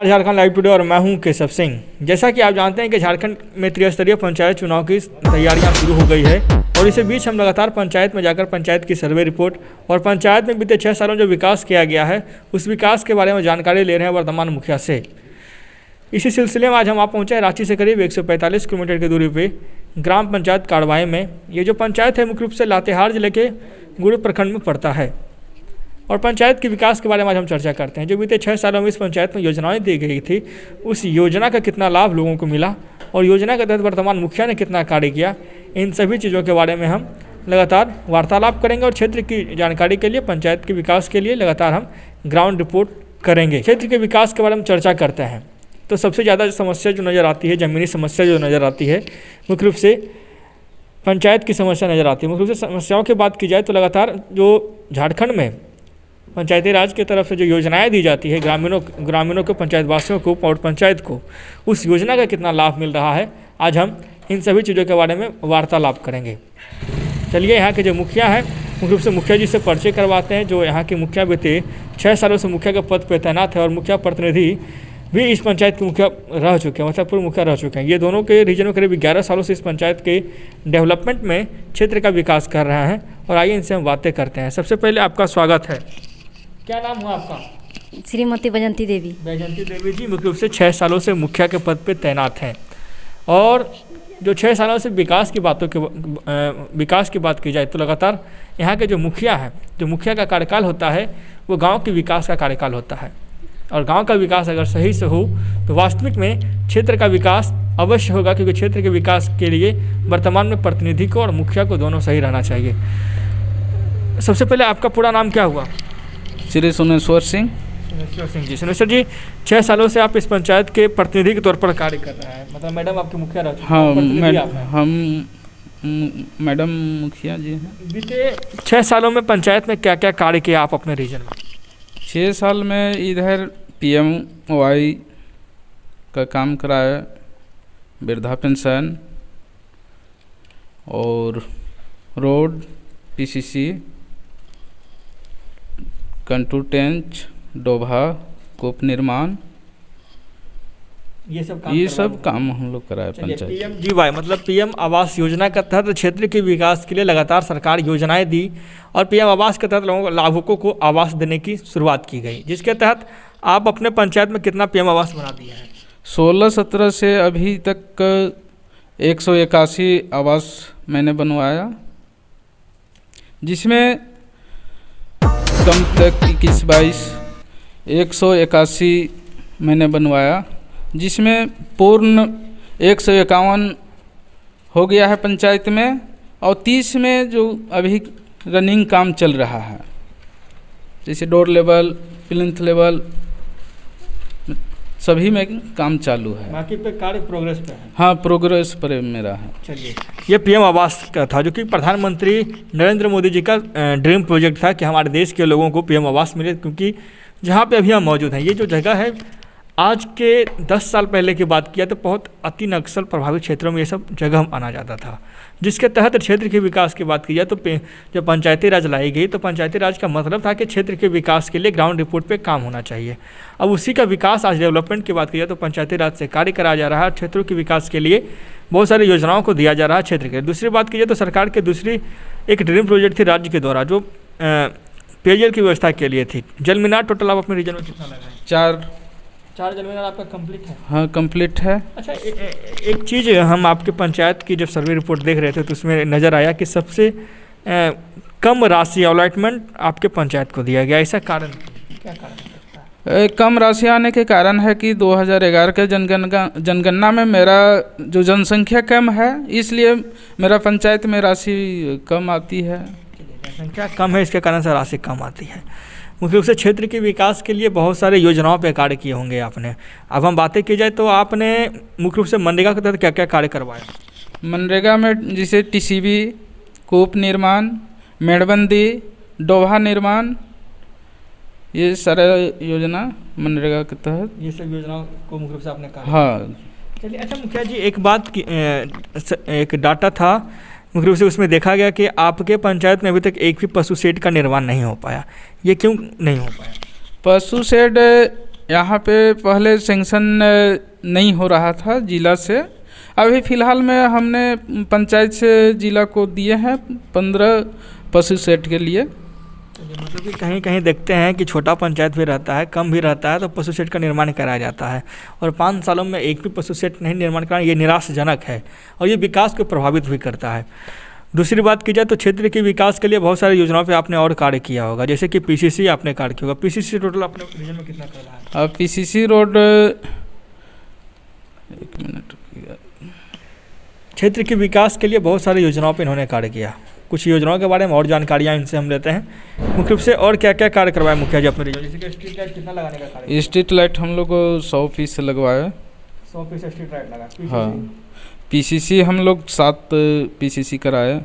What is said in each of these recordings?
Jharkhand live today और मैं हूं केशव सिंह। जैसा कि आप जानते हैं कि झारखंड में त्रिस्तरीय पंचायत चुनाव की तैयारियां शुरू हो गई है और इसी बीच हम लगातार पंचायत में जाकर पंचायत की सर्वे रिपोर्ट और पंचायत में बीते 6 सालों जो विकास किया गया है उस विकास के बारे में जानकारी ले रहे हैं वर्तमान मुखिया से। इसी सिलसिले में आज हम आप पहुँचे हैं रांची से करीब 145 किलोमीटर की दूरी पर ग्राम पंचायत काड़वाई में। ये जो पंचायत है मुख्य रूप से लातेहार जिले के गुरु प्रखंड में पड़ता है और पंचायत के विकास के बारे में आज हम चर्चा करते हैं। जो बीते 6 सालों में इस पंचायत में योजनाएं दी गई थी उस योजना का कितना लाभ लोगों को मिला और योजना के तहत वर्तमान मुखिया ने कितना कार्य किया, इन सभी चीज़ों के बारे में हम लगातार वार्तालाप करेंगे और क्षेत्र की जानकारी के लिए, पंचायत के विकास के लिए लगातार हम ग्राउंड रिपोर्ट करेंगे। क्षेत्र के विकास के बारे में चर्चा करते हैं तो सबसे ज़्यादा समस्या जो नज़र आती है, ज़मीनी समस्या जो नज़र आती है, मुख्य रूप से पंचायत की समस्या नज़र आती है। मुख्य रूप से समस्याओं की बात की जाए तो लगातार जो झारखंड में पंचायती राज की तरफ से जो योजनाएं दी जाती है ग्रामीणों को, पंचायत वासियों को और पंचायत को, उस योजना का कितना लाभ मिल रहा है, आज हम इन सभी चीज़ों के बारे में वार्तालाप करेंगे। चलिए यहाँ के जो मुखिया हैं मुख्य रूप से मुखिया जी से परिचय करवाते हैं। जो यहाँ के मुखिया बीते 6 सालों से मुखिया के पद पर तैनात है और मुखिया प्रतिनिधि भी इस पंचायत के मुखिया रह चुके हैं, मतलब पूर्व मुखिया रह चुके हैं। ये दोनों के रीजन में करीब 11 सालों से इस पंचायत के डेवलपमेंट में क्षेत्र का विकास कर रहे हैं और आइए इनसे हम बातें करते हैं। सबसे पहले आपका स्वागत है। क्या नाम हुआ आपका? श्रीमती बैजंती देवी। बैजंती देवी जी मुख्य रूप से 6 सालों से मुखिया के पद पे तैनात हैं और जो 6 सालों से विकास की बात की जाए तो लगातार यहाँ के जो मुखिया हैं, जो मुखिया का कार्यकाल होता है वो गांव के विकास का कार्यकाल होता है और गांव का विकास अगर सही से हो तो वास्तविक में क्षेत्र का विकास अवश्य होगा, क्योंकि क्षेत्र के विकास के लिए वर्तमान में प्रतिनिधि को और मुखिया को दोनों सही रहना चाहिए। सबसे पहले आपका पूरा नाम क्या हुआ? श्री सुनेश्वर सिंह। सुनेश्वर सिंह जी। सुनेश्वर जी 6 सालों से आप इस पंचायत के प्रतिनिधि के तौर पर कार्य कर रहे हैं, मतलब मैडम आपके मुखिया रह चुके हैं? हाँ, हम मैडम मुखिया जी हैं। बीते 6 सालों में पंचायत में क्या क्या कार्य किया आप अपने रीजन में? 6 साल में इधर PMY का काम कराया, वृद्धा पेंशन और रोड, PCC, कंटूर टेंच, डोभा, कूप निर्माण, ये सब काम हम लोग कराए पंचायत। PMGY मतलब PM आवास योजना के तहत क्षेत्र के विकास के लिए लगातार सरकार योजनाएं दी और PM आवास के तहत लोगों लाभुकों को आवास देने की शुरुआत की गई, जिसके तहत आप अपने पंचायत में कितना PM आवास बना दिया है? 16-17 से अभी तक 181 आवास मैंने बनवाया, जिसमें कम तक 21-22 181 मैंने बनवाया, जिसमें पूर्ण 151 हो गया है पंचायत में और 30 में जो अभी रनिंग काम चल रहा है, जैसे डोर लेवल, प्लिंथ लेवल, सभी में काम चालू है। बाकी पे कार्य प्रोग्रेस पे है? हाँ, प्रोग्रेस पर मेरा है। चलिए, ये PM आवास का था जो कि प्रधानमंत्री नरेंद्र मोदी जी का ड्रीम प्रोजेक्ट था कि हमारे देश के लोगों को PM आवास मिले, क्योंकि जहाँ पे अभी हम मौजूद हैं, ये जो जगह है, आज के 10 साल पहले की बात किया तो बहुत अति नक्सल प्रभावित क्षेत्रों में ये सब जगह आना जाता था, जिसके तहत क्षेत्र के विकास की बात की जाए तो जब पंचायती राज लाई गई तो पंचायती राज का मतलब था कि क्षेत्र के विकास के लिए ग्राउंड रिपोर्ट पे काम होना चाहिए। अब उसी का विकास, आज डेवलपमेंट की बात की जाए तो पंचायती राज से कार्य कराया जा रहा है, क्षेत्रों के विकास के लिए बहुत सारी योजनाओं को दिया जा रहा है क्षेत्र के। दूसरी बात की जाए तो सरकार के दूसरी एक ड्रीम प्रोजेक्ट थी राज्य के द्वारा, जो पेयजल की व्यवस्था के लिए थी। जल मीनार टोटल आप अपने रीजन में कितना लगा है? 4 जल मीनार आपका कंप्लीट है? हाँ, कंप्लीट है। अच्छा, एक चीज़ हम आपके पंचायत की जब सर्वे रिपोर्ट देख रहे थे तो उसमें नज़र आया कि सबसे कम राशि अलॉटमेंट आपके पंचायत को दिया गया, ऐसा कारण क्या कारण है? कम राशि आने के कारण है कि 2011 के जनगणना में मेरा जो जनसंख्या कम है, इसलिए मेरा पंचायत में राशि कम आती है। जनसंख्या कम है, इसके कारण से राशि कम आती है। मुख्य रूप से क्षेत्र के विकास के लिए बहुत सारे योजनाओं पे कार्य किए होंगे आपने। अब हम बातें की जाए तो आपने मुख्य रूप से मनरेगा के तहत क्या क्या कार्य करवाया? मनरेगा में जैसे TCB, कूप निर्माण, मेड़बंदी, डोभा निर्माण, ये सारा योजना मनरेगा के तहत, ये सब योजनाओं को मुख्य रूप से आपने कहा? हाँ। चलिए, अच्छा मुखिया जी, एक बात की एक डाटा था मुख्य रूप से, उसमें देखा गया कि आपके पंचायत में अभी तक एक भी पशु शेड का निर्माण नहीं हो पाया। ये क्यों नहीं हो पाया? पशु शेड यहाँ पे पहले सेंक्शन नहीं हो रहा था जिला से। अभी फ़िलहाल में हमने पंचायत से जिला को दिए हैं 15 पशु सेट के लिए। मतलब कि कहीं कहीं देखते हैं कि छोटा पंचायत भी रहता है, कम भी रहता है, तो पशु शेड का निर्माण कराया जाता है और 5 सालों में एक भी पशु शेड नहीं निर्माण कराना, ये निराशाजनक है और ये विकास को प्रभावित भी करता है। दूसरी बात की जाए तो क्षेत्र के विकास के लिए बहुत सारी योजनाओं पे आपने और कार्य किया होगा, जैसे कि पीसीसी आपने कार्य किया होगा। पीसीसी टोटल अपने रीजन में कितना कर रहा है? पीसीसी रोड, एक मिनट, क्षेत्र के विकास के लिए बहुत सारी योजनाओं पर इन्होंने कार्य किया। कुछ योजनाओं के बारे में और जानकारियाँ इनसे हम लेते हैं। मुख्य रूप से और क्या क्या कार्य करवाए मुखिया जी अपने रीजन, जैसे कि स्ट्रीट लाइट कितना लगाने का कार्य? स्ट्रीट लाइट हम लोग 100 पीस लगवाए। 100 पीस स्ट्रीट लाइट लगा। हाँ, पीसीसी हम लोग 7 पीसीसी कराए।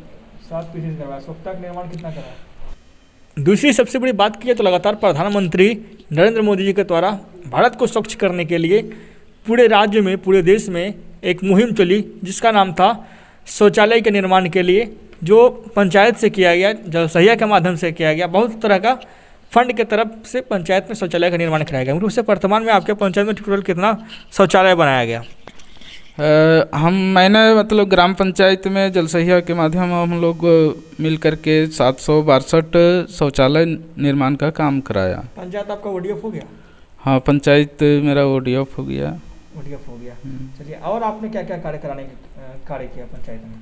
7 पीसीसी करवाए। स्वच्छता का निर्माण कितना कराया? दूसरी सबसे बड़ी बात की है तो लगातार प्रधानमंत्री नरेंद्र मोदी जी के द्वारा भारत को स्वच्छ करने के लिए पूरे राज्य में, पूरे देश में एक मुहिम चली जिसका नाम था शौचालय के निर्माण के लिए, जो पंचायत से किया गया, जल सहिया के माध्यम से किया गया। बहुत तरह का फंड के तरफ से पंचायत में शौचालय का निर्माण कराया गया। उससे वर्तमान में आपके पंचायत में टोटल कितना शौचालय बनाया गया? मैंने मतलब ग्राम पंचायत में जल सहिया के माध्यम हम लोग मिल करके 762 शौचालय निर्माण का काम कराया। पंचायत आपका ODF हो गया? हाँ, पंचायत मेरा ODF हो गया। ODF हो गया। चलिए, और आपने क्या क्या कार्य किया पंचायत में?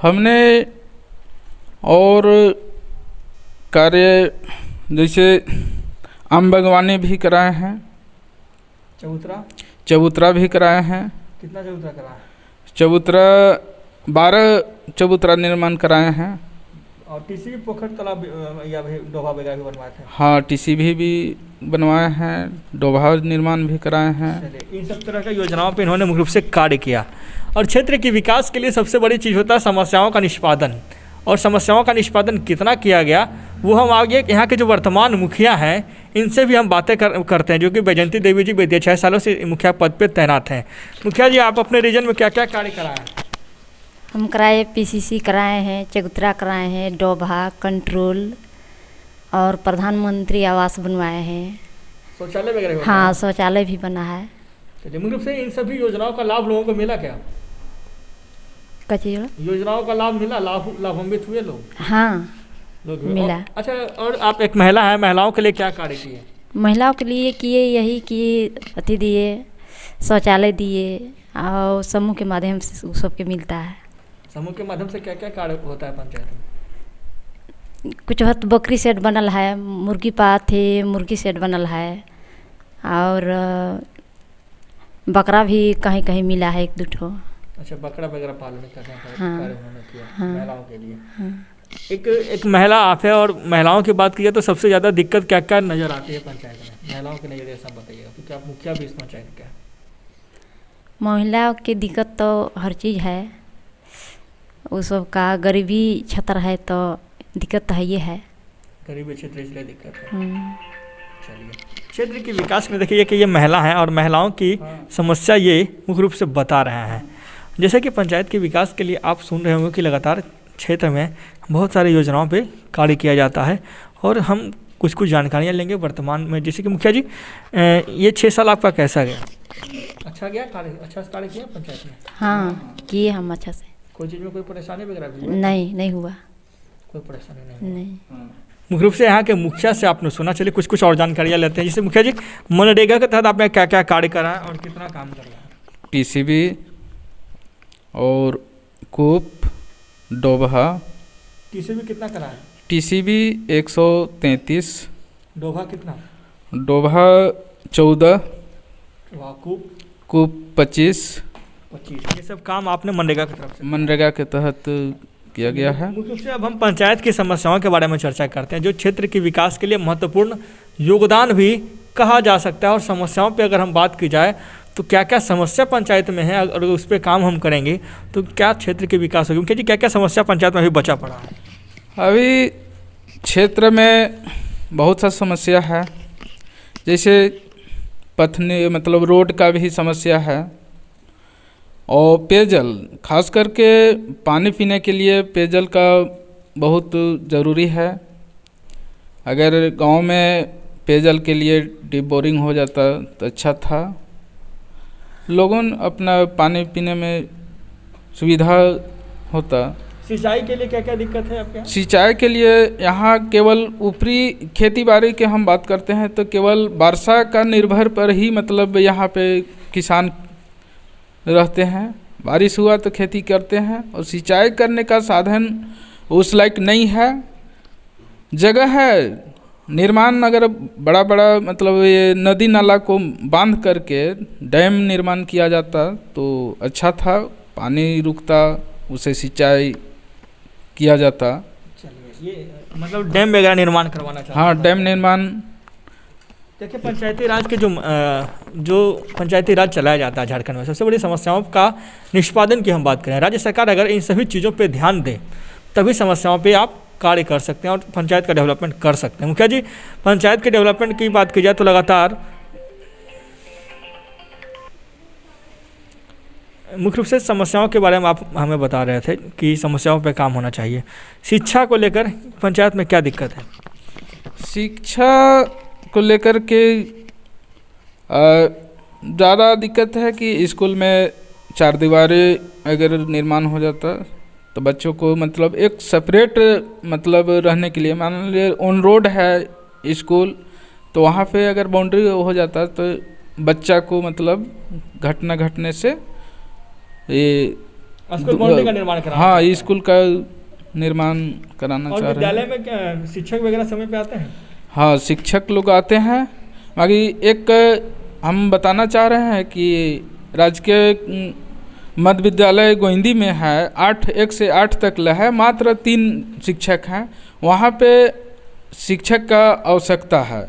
हमने और कार्य जैसे आम बागवानी भी कराए हैं। चबूतरा भी कराए हैं। कितना चबूतरा कराया? चबूतरा 12 चबूतरा निर्माण कराए हैं। और टीसीबी पोखर तालाब या डोभा वगैरह भी बनवाए थे? हाँ, टीसीबी भी बनवाए हैं, डोभा निर्माण भी कराए हैं। इन सब तरह की योजनाओं पे इन्होंने मुख्य रूप से कार्य किया। और क्षेत्र के विकास के लिए सबसे बड़ी चीज़ होता है समस्याओं का निष्पादन। और समस्याओं का निष्पादन कितना किया गया वो हम आगे यहाँ के जो वर्तमान मुखिया हैं इनसे भी हम बातें करते हैं, जो कि बैजंती देवी जी बीते 6 सालों से मुखिया पद पे तैनात हैं। मुखिया जी, आप अपने रीजन में क्या क्या कार्य कराए? हम कराए, पीसीसी कराए हैं, चबूतरा कराए हैं, डोभा, कंट्रोल और प्रधानमंत्री आवास बनवाए हैं। शौचालय वगैरह? हाँ, शौचालय भी बना है। चलिए, मुख्य रूप से इन सभी योजनाओं का लाभ लोगों को मिला क्या? कच्ची योजनाओं का लाभ मिला? लाभान्वित हुए लोग? हाँ, लोग मिला। अच्छा, और आप एक महिला है, महिलाओं के लिए क्या कार्य किए? महिलाओं के लिए किए यही कि अति दिए, शौचालय दिए और समूह के माध्यम से सबके मिलता है। समूह के माध्यम से क्या क्या कार्य होता है पंचायत में? कुछ वक्त बकरी सेट बनल है, मुर्गी पात है, मुर्गी सेट बनल है और बकरा भी कहीं कहीं मिला है 1-2 ठो। अच्छा, बकरा वगैरह पालने का कार्य उन्होंने किया। हाँ, महिलाओं के लिए। हाँ। एक महिला आप है, और महिलाओं की बात की तो सबसे ज़्यादा दिक्कत क्या क्या नज़र आती है पंचायत में? महिलाओं के नज़रिए से बताइएगा, क्योंकि आप मुखिया भी इस पंचायत के हैं। महिलाओं की दिक्कत तो हर चीज़ है, उस सब का गरीबी क्षेत्र है तो दिक्कत तो है, ये है गरीबी क्षेत्र इसलिए दिक्कत है। चलिए, क्षेत्र के विकास में देखिए कि ये महिला हैं और महिलाओं की समस्या ये मुख्य रूप से बता रहे हैं। जैसे कि पंचायत के विकास के लिए आप सुन रहे होंगे कि लगातार क्षेत्र में बहुत सारी योजनाओं पे कार्य किया जाता है और हम कुछ जानकारियाँ लेंगे वर्तमान में। जैसे कि मुखिया जी, ये 6 साल आपका कैसा गया? अच्छा गया कार्य? अच्छा कार्य किया पंचायत में? हाँ, किए हम अच्छा से। कोई चीज़ में कोई परेशानी वगैरह भी? नहीं हुआ, कोई परेशानी नहीं। मुख्य रूप से यहाँ के मुखिया से आपने सुना। चलिए कुछ और जानकारियाँ लेते हैं। जैसे मुखिया जी, मनरेगा के तहत आपने क्या क्या कार्य करा है और कितना काम कर रहा है? टीसीबी और कूप, डोभा। टीसीबी कितना करा है? टीसीबी 133। डोभा कितना? डोभा 14। कूप 25। ये सब काम आपने मनरेगा की तरफ से? मनरेगा के तहत किया गया है। मुख्य रूप से अब हम पंचायत की समस्याओं के बारे में चर्चा करते हैं, जो क्षेत्र के विकास के लिए महत्वपूर्ण योगदान भी कहा जा सकता है। और समस्याओं पे अगर हम बात की जाए तो क्या क्या समस्या पंचायत में है, अगर उस पर काम हम करेंगे तो क्या क्षेत्र के विकास होगी? क्योंकि क्या क्या समस्या पंचायत में अभी बचा पड़ा है? अभी क्षेत्र में बहुत सा समस्या है, जैसे पथने मतलब रोड का भी समस्या है और पेयजल, खास करके पानी पीने के लिए पेयजल का बहुत ज़रूरी है। अगर गांव में पेयजल के लिए डीप बोरिंग हो जाता तो अच्छा था, लोगों अपना पानी पीने में सुविधा होता। सिंचाई के लिए क्या क्या दिक्कत है आपके यहाँ? सिंचाई के लिए यहाँ केवल ऊपरी खेती बाड़ी की हम बात करते हैं तो केवल वर्षा का निर्भर पर ही मतलब यहाँ पे किसान रहते हैं। बारिश हुआ तो खेती करते हैं और सिंचाई करने का साधन उस लायक नहीं है। जगह है निर्माण, अगर बड़ा बड़ा मतलब ये नदी नाला को बांध करके डैम निर्माण किया जाता तो अच्छा था, पानी रुकता, उसे सिंचाई किया जाता। चलिए, ये मतलब डैम वगैरह निर्माण करवाना चाहते हैं? हाँ, डैम निर्माण। देखिए, पंचायती राज के जो पंचायती राज चलाया जाता है झारखंड में, सबसे बड़ी समस्याओं का निष्पादन की हम बात करें, राज्य सरकार अगर इन सभी चीज़ों पे ध्यान दे तभी समस्याओं पे आप कार्य कर सकते हैं और पंचायत का डेवलपमेंट कर सकते हैं। मुखिया जी, पंचायत के डेवलपमेंट की बात की जाए तो लगातार मुख्य रूप से समस्याओं के बारे में आप हमें बता रहे थे कि समस्याओं पे काम होना चाहिए। शिक्षा को लेकर पंचायत में क्या दिक्कत है? शिक्षा को लेकर के ज़्यादा दिक्कत है कि स्कूल में चार दीवारें अगर निर्माण हो जाता तो बच्चों को मतलब एक सेपरेट मतलब रहने के लिए, मान लीजिए ऑन रोड है स्कूल तो वहाँ पे अगर बाउंड्री हो जाता तो बच्चा को मतलब घटना घटने से ये स्कूल बाउंड्री का निर्माण कराना। हाँ, स्कूल का निर्माण कराना चाह रहे हैं। विद्यालय में क्या शिक्षक वगैरह समय पे आते हैं? हाँ, शिक्षक लोग आते हैं। बाकी एक हम बताना चाह रहे हैं कि राजकीय मध्य विद्यालय गोइंदी में है 1 से 8 तक है, मात्र 3 शिक्षक हैं। वहाँ पे शिक्षक का आवश्यकता है।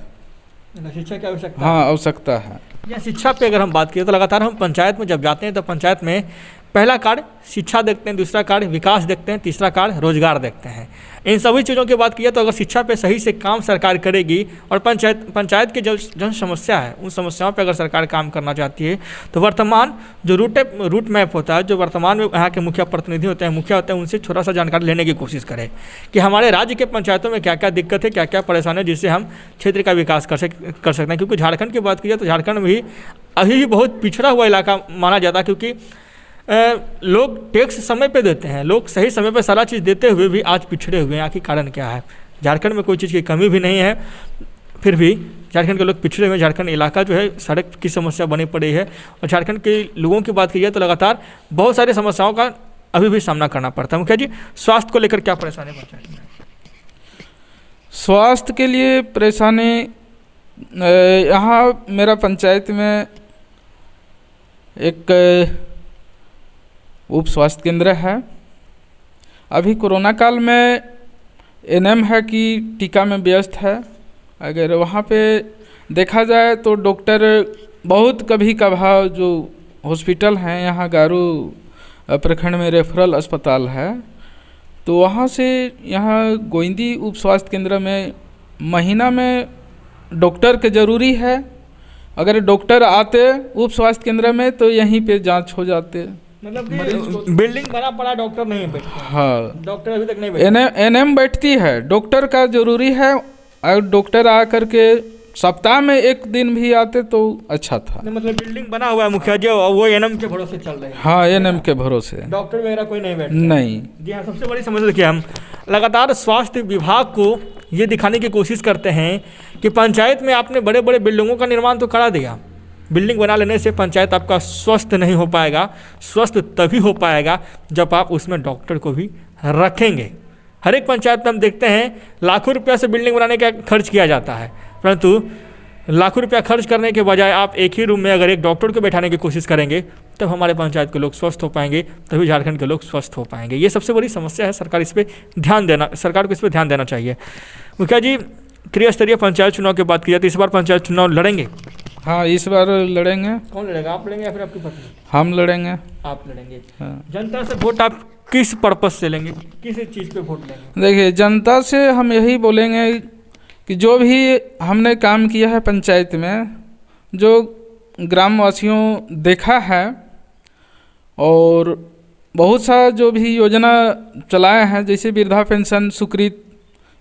शिक्षा की आवश्यकता? हाँ, आवश्यकता है। या शिक्षा पे अगर हम बात करें तो लगातार हम पंचायत में जब जाते हैं तो पंचायत में पहला कार्य शिक्षा देखते हैं, दूसरा कार्य विकास देखते हैं, तीसरा कार्य रोजगार देखते हैं। इन सभी चीज़ों की बात की जाए तो अगर शिक्षा पे सही से काम सरकार करेगी और पंचायत की जो समस्या है उन समस्याओं पे अगर सरकार काम करना चाहती है तो वर्तमान जो रूट मैप होता है, जो वर्तमान में यहाँ के मुखिया प्रतिनिधि होते हैं, मुखिया होते हैं, उनसे थोड़ा सा जानकारी लेने की कोशिश करें कि हमारे राज्य के पंचायतों में क्या क्या दिक्कत है, क्या क्या परेशानी है, जिससे हम क्षेत्र का विकास कर सकते हैं। क्योंकि झारखंड की बात की जाए तो झारखंड में भी अभी भी बहुत पिछड़ा हुआ इलाका माना जाता है, क्योंकि लोग टैक्स समय पे देते हैं, लोग सही समय पे सारा चीज़ देते हुए भी आज पिछड़े हुए हैं। आखिर कारण क्या है? झारखंड में कोई चीज़ की कमी भी नहीं है, फिर भी झारखंड के लोग पिछड़े हुए। झारखंड इलाका जो है सड़क की समस्या बनी पड़ी है और झारखंड के लोगों की बात की जाए तो लगातार बहुत सारी समस्याओं का अभी भी सामना करना पड़ता है। मुखिया जी, स्वास्थ्य को लेकर क्या परेशानी पंचायत में? स्वास्थ्य के लिए परेशानी यहाँ मेरा पंचायत में एक उप स्वास्थ्य केंद्र है। अभी कोरोना काल में एनएम है कि टीका में व्यस्त है। अगर वहाँ पे देखा जाए तो डॉक्टर बहुत कभी कभार जो हॉस्पिटल हैं यहाँ गारू प्रखंड में रेफरल अस्पताल है तो वहाँ से यहाँ गोइंदी उप स्वास्थ्य केंद्र में महीना में डॉक्टर के ज़रूरी है। अगर डॉक्टर आते उप स्वास्थ्य केंद्र में तो यहीं पे जांच हो जाते। मतलब बिल्डिंग बना पड़ा, डॉक्टर नहीं बैठते? हाँ, डॉक्टर अभी तक नहीं बैठते। एनएम बैठती है, डॉक्टर का जरूरी है। और डॉक्टर आ करके सप्ताह में 1 दिन भी आते तो अच्छा था। मतलब बिल्डिंग बना हुआ है मुखिया जी और वो एनएम के भरोसे चल रहे हैं? हाँ, एनएम के भरोसे, डॉक्टर वगैरह कोई नहीं बैठता? नहीं जी हाँ। सबसे बड़ी समस्या देखिए, हम लगातार स्वास्थ्य विभाग को ये दिखाने की कोशिश करते हैं कि पंचायत में आपने बड़े बड़े बिल्डिंगों का निर्माण तो करा दिया, बिल्डिंग बना लेने से पंचायत आपका स्वस्थ नहीं हो पाएगा। स्वस्थ तभी हो पाएगा जब आप उसमें डॉक्टर को भी रखेंगे। हर एक पंचायत में हम देखते हैं लाखों रुपया से बिल्डिंग बनाने का खर्च किया जाता है, परंतु लाखों रुपया खर्च करने के बजाय आप एक ही रूम में अगर एक डॉक्टर को बैठाने की कोशिश करेंगे तब हमारे पंचायत के लोग स्वस्थ हो पाएंगे, तभी झारखंड के लोग स्वस्थ हो पाएंगे। ये सबसे बड़ी समस्या है। सरकार को इस पर ध्यान देना चाहिए। मुखिया जी, त्रिस्तरीय पंचायत चुनाव की बात की जाए तो इस बार पंचायत चुनाव लड़ेंगे? हाँ, इस बार लड़ेंगे। कौन लड़ेगा, आप लड़ेंगे या फिर आपकी पत्नी? हम लड़ेंगे। आप लड़ेंगे। हाँ। जनता से वोट आप किस पर्पस से लेंगे, किस चीज़ पे वोट लेंगे? देखिए, जनता से हम यही बोलेंगे कि जो भी हमने काम किया है पंचायत में, जो ग्रामवासियों देखा है और बहुत सा जो भी योजना चलाए हैं, जैसे वृद्धा पेंशन स्वीकृत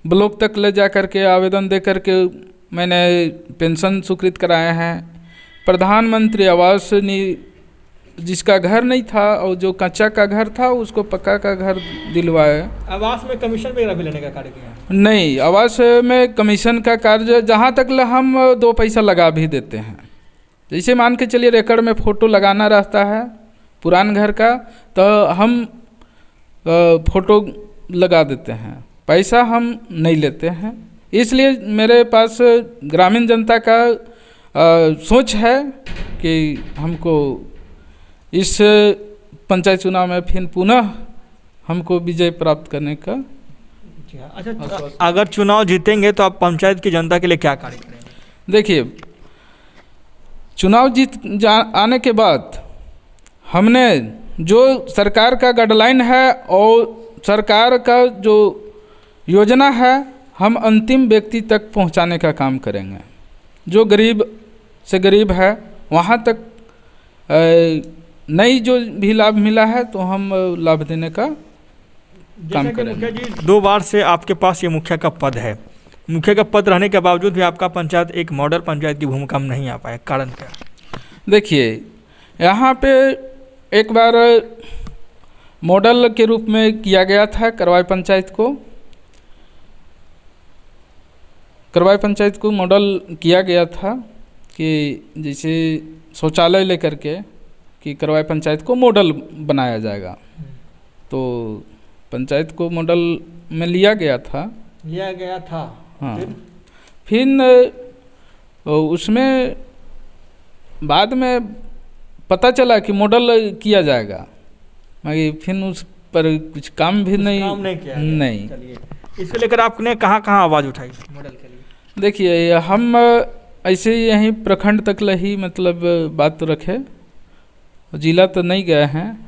ब्लॉक तक ले जा कर के आवेदन दे कर के मैंने पेंशन स्वीकृत कराए हैं। प्रधानमंत्री आवास जिसका घर नहीं था और जो कच्चा का घर था उसको पक्का का घर दिलवाए। आवास में कमीशन वगैरह भी लेने का कार्य किया? नहीं, आवास में कमीशन का कार्य जहाँ तक हम 2 पैसा लगा भी देते हैं। जैसे मान के चलिए रेकड़ में फ़ोटो लगाना रहता है पुरान घर का, तो हम फ़ोटो लगा देते हैं, पैसा हम नहीं लेते हैं। इसलिए मेरे पास ग्रामीण जनता का सोच है कि हमको इस पंचायत चुनाव में फिर पुनः हमको विजय प्राप्त करने का। अच्छा, अगर चुनाव जीतेंगे तो आप पंचायत की जनता के लिए क्या कार्य करेंगे? देखिए, चुनाव आने के बाद हमने जो सरकार का गाइडलाइन है और सरकार का जो योजना है हम अंतिम व्यक्ति तक पहुंचाने का काम करेंगे। जो गरीब से गरीब है वहां तक नई जो भी लाभ मिला है तो हम लाभ देने का काम करेंगे। मुखिया जी, 2 बार से आपके पास ये मुखिया का पद है। मुखिया का पद रहने के बावजूद भी आपका पंचायत एक मॉडल पंचायत की भूमिका में नहीं आ पाया, कारण क्या? देखिए, यहाँ पे एक बार मॉडल के रूप में किया गया था करवाई पंचायत को मॉडल किया गया था कि जैसे शौचालय लेकर के कि करवाई पंचायत को मॉडल बनाया जाएगा। तो पंचायत को मॉडल में लिया गया था। हाँ। फिर उसमें बाद में पता चला कि मॉडल किया जाएगा, मगर फिर उस पर कुछ काम भी नहीं किया। नहीं। इसको लेकर आपने कहाँ आवाज़ उठाई मॉडल के लिए? देखिए, हम ऐसे ही यहीं प्रखंड तक ही मतलब बात तो रखे, जिला तो नहीं गए हैं।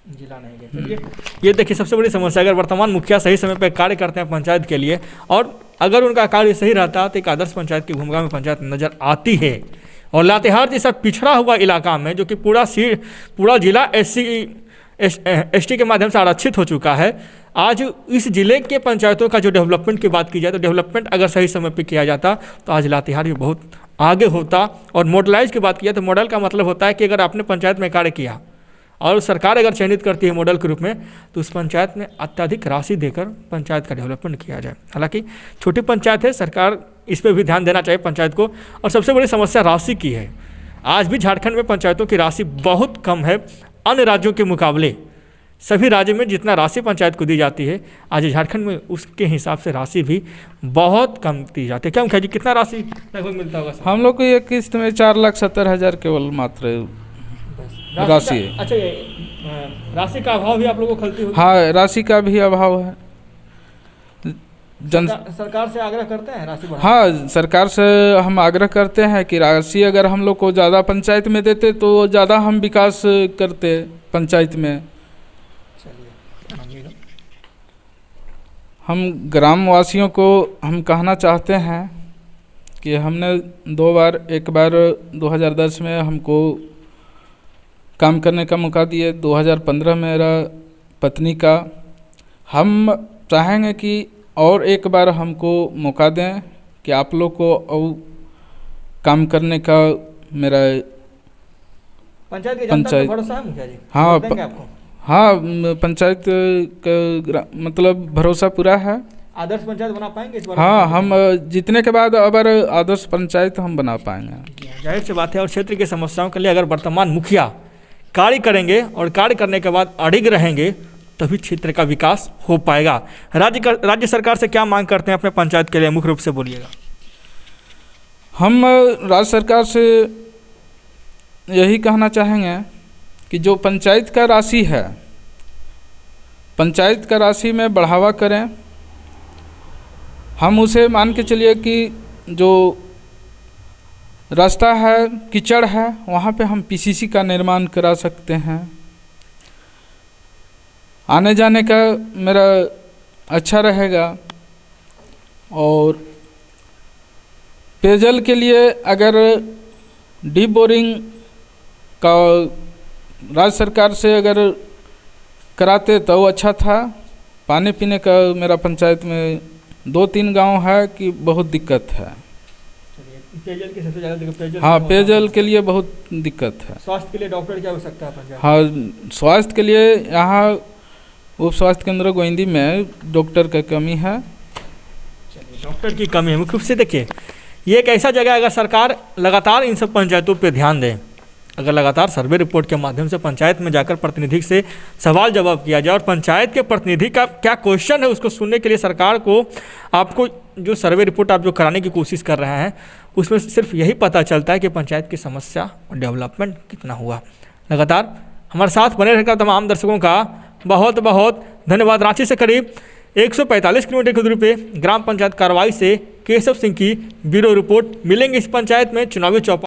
जिला नहीं गए। चलिए, ये देखिए सबसे बड़ी समस्या, अगर वर्तमान मुखिया सही समय पर कार्य करते हैं पंचायत के लिए और अगर उनका कार्य सही रहता तो एक आदर्श पंचायत की भूमिका में पंचायत नज़र आती है। और लातेहार जैसा पिछड़ा हुआ इलाका में जो कि पूरा जिला SC के माध्यम से आरक्षित हो चुका है, आज इस जिले के पंचायतों का जो डेवलपमेंट की बात की जाए तो डेवलपमेंट अगर सही समय पे किया जाता तो आज लातेहार भी बहुत आगे होता। और मॉडलाइज की बात की जाए तो मॉडल का मतलब होता है कि अगर आपने पंचायत में कार्य किया और सरकार अगर चयनित करती है मॉडल के रूप में तो उस पंचायत में अत्यधिक राशि देकर पंचायत का डेवलपमेंट किया जाए। हालांकि छोटी पंचायत है, सरकार इस पर भी ध्यान देना चाहिए पंचायत को। और सबसे बड़ी समस्या राशि की है। आज भी झारखंड में पंचायतों की राशि बहुत कम है अन्य राज्यों के मुकाबले। सभी राज्यों में जितना राशि पंचायत को दी जाती है आज झारखंड में उसके हिसाब से राशि भी बहुत कम दी जाती है। क्या मुखिया जी, कितना राशि लगभग मिलता होगा? हम लोग को एक किस्त में 4,70,000 केवल मात्र राशि है। अच्छा, राशि का अभाव भी आप लोगों को खलती होगी? हाँ, राशि का भी अभाव है। सरकार से आग्रह करते हैं राशि बढ़ाने? हाँ, सरकार से हम आग्रह करते हैं कि राशि अगर हम लोग को ज़्यादा पंचायत में देते तो ज़्यादा हम विकास करते पंचायत में। हम ग्राम वासियों को हम कहना चाहते हैं कि हमने 2 बार, एक बार 2010 में हमको काम करने का मौका दिए, 2015 में मेरा पत्नी का। हम चाहेंगे कि और एक बार हमको मौका दें कि आप लोग को और काम करने का मेरा पंचायत की जनता पे भरोसा है मुखिया जी? हाँ, आपको? हाँ, पंचायत का मतलब भरोसा पूरा है। आदर्श पंचायत बना पाएंगे इस बार? हाँ, हम जीतने के बाद अगर आदर्श पंचायत हम बना पाएंगे। जाहिर सी बात है। और क्षेत्र की समस्याओं के लिए अगर वर्तमान मुखिया कार्य करेंगे और कार्य करने के बाद अडिग रहेंगे तभी क्षेत्र का विकास हो पाएगा। राज्य सरकार से क्या मांग करते हैं अपने पंचायत के लिए, मुख्य रूप से बोलिएगा। हम राज्य सरकार से यही कहना चाहेंगे कि जो पंचायत का राशि है, पंचायत का राशि में बढ़ावा करें। हम उसे मान के चलिए कि जो रास्ता है कीचड़ है वहाँ पे हम PCC का निर्माण करा सकते हैं। आने जाने का मेरा अच्छा रहेगा। और पेयजल के लिए अगर डीप बोरिंग का राज्य सरकार से अगर कराते तो अच्छा था। पानी पीने का मेरा पंचायत में 2-3 गांव है कि बहुत दिक्कत है। पेयजल की सबसे ज़्यादा दिक्कत पेयजल हाँ, की पेयजल के लिए बहुत दिक्कत है। स्वास्थ्य के लिए डॉक्टर की आवश्यकता है पंचायत। हाँ, स्वास्थ्य के लिए यहाँ उप स्वास्थ्य केंद्र गोविंदी में डॉक्टर की कमी है। चलिए, डॉक्टर की कमी है मुख्य रूप से। देखिए, ये एक ऐसा जगह है, अगर सरकार लगातार इन सब पंचायतों पे ध्यान दे, अगर लगातार सर्वे रिपोर्ट के माध्यम से पंचायत में जाकर प्रतिनिधि से सवाल जवाब किया जाए और पंचायत के प्रतिनिधि का क्या क्वेश्चन है उसको सुनने के लिए सरकार को, आपको जो सर्वे रिपोर्ट आप जो कराने की कोशिश कर रहे हैं उसमें सिर्फ यही पता चलता है कि पंचायत की समस्या और डेवलपमेंट कितना हुआ। लगातार हमारे साथ बने रहकर तमाम दर्शकों का बहुत बहुत धन्यवाद। रांची से करीब 145 किलोमीटर की दूरी पे ग्राम पंचायत कार्रवाई से केशव सिंह की ब्यूरो रिपोर्ट। मिलेंगे इस पंचायत में चुनावी चौपाल।